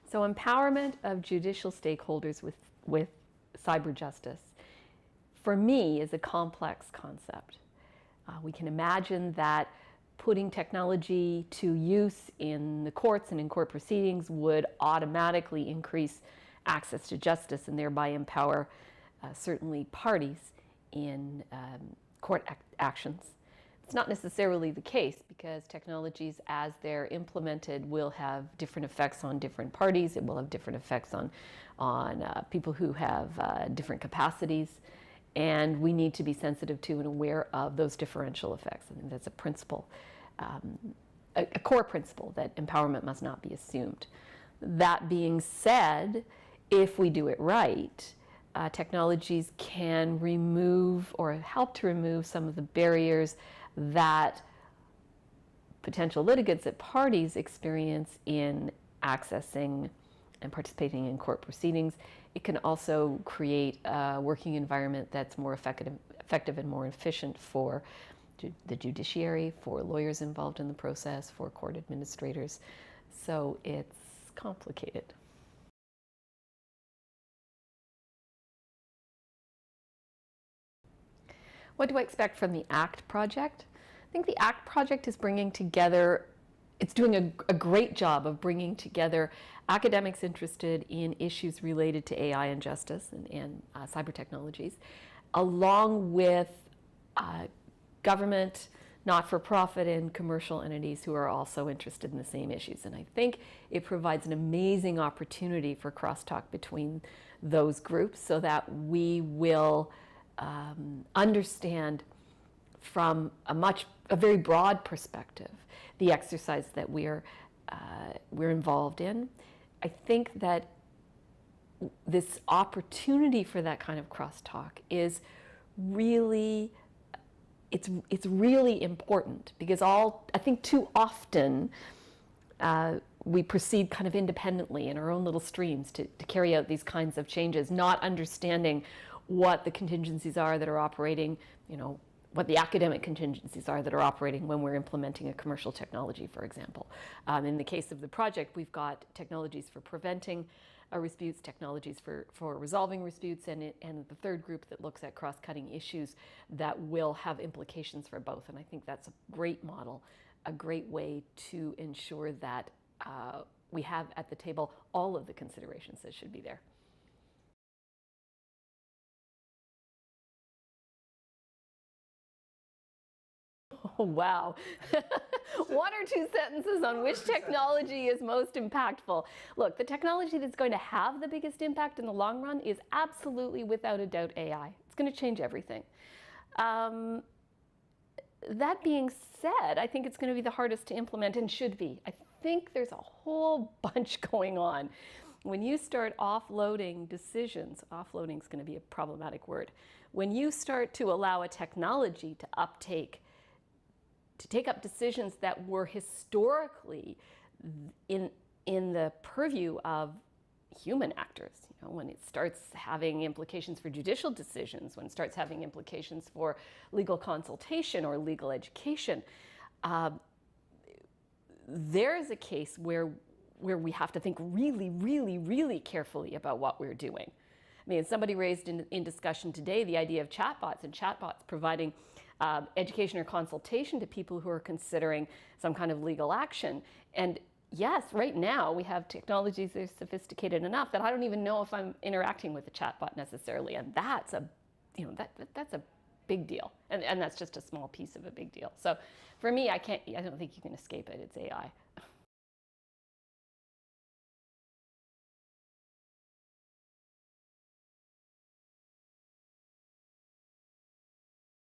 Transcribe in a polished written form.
So empowerment of judicial stakeholders with cyber justice, for me, is a complex concept. We can imagine that putting technology to use in the courts and in court proceedings would automatically increase access to justice and thereby empower certainly parties in court actions. It's not necessarily the case, because technologies, as they're implemented, will have different effects on different parties. It will have different effects on people who have different capacities. And we need to be sensitive to and aware of those differential effects. I think that's a principle, a core principle, that empowerment must not be assumed. That being said, if we do it right, technologies can remove or help to remove some of the barriers that potential litigants at parties experience in accessing and participating in court proceedings. It can also create a working environment that's more effective and more efficient for the judiciary, for lawyers involved in the process, for court administrators. So it's complicated. What do I expect from the ACT project? I think the ACT project is bringing together, it's doing a great job of bringing together academics interested in issues related to AI and justice and cyber technologies, along with government, not-for-profit, and commercial entities who are also interested in the same issues. And I think it provides an amazing opportunity for crosstalk between those groups, so that we will understand from a very broad perspective the exercise that we're involved in. I think that this opportunity for that kind of crosstalk is really, it's really important, because I think too often we proceed kind of independently in our own little streams to carry out these kinds of changes, not understanding what the contingencies are that are operating, what the academic contingencies are that are operating when we're implementing a commercial technology, for example. In the case of the project, we've got technologies for preventing disputes, technologies for resolving disputes, and the third group that looks at cross-cutting issues that will have implications for both. And I think that's a great model, a great way to ensure that we have at the table all of the considerations that should be there. Oh, wow. One or two sentences on which technology is most impactful. Look, the technology that's going to have the biggest impact in the long run is absolutely, without a doubt, AI. It's going to change everything. That being said, I think it's going to be the hardest to implement, and should be. I think there's a whole bunch going on. When you start offloading decisions, offloading is going to be a problematic word. When you start to allow a technology to take up decisions that were historically in the purview of human actors, when it starts having implications for judicial decisions, when it starts having implications for legal consultation or legal education, there's a case where we have to think really, really, really carefully about what we're doing. I mean, somebody raised in discussion today the idea of chatbots, and chatbots providing education or consultation to people who are considering some kind of legal action. And yes, right now we have technologies that are sophisticated enough that I don't even know if I'm interacting with a chatbot necessarily, and that's a big deal, and that's just a small piece of a big deal. So for me, I don't think you can escape it. It's AI.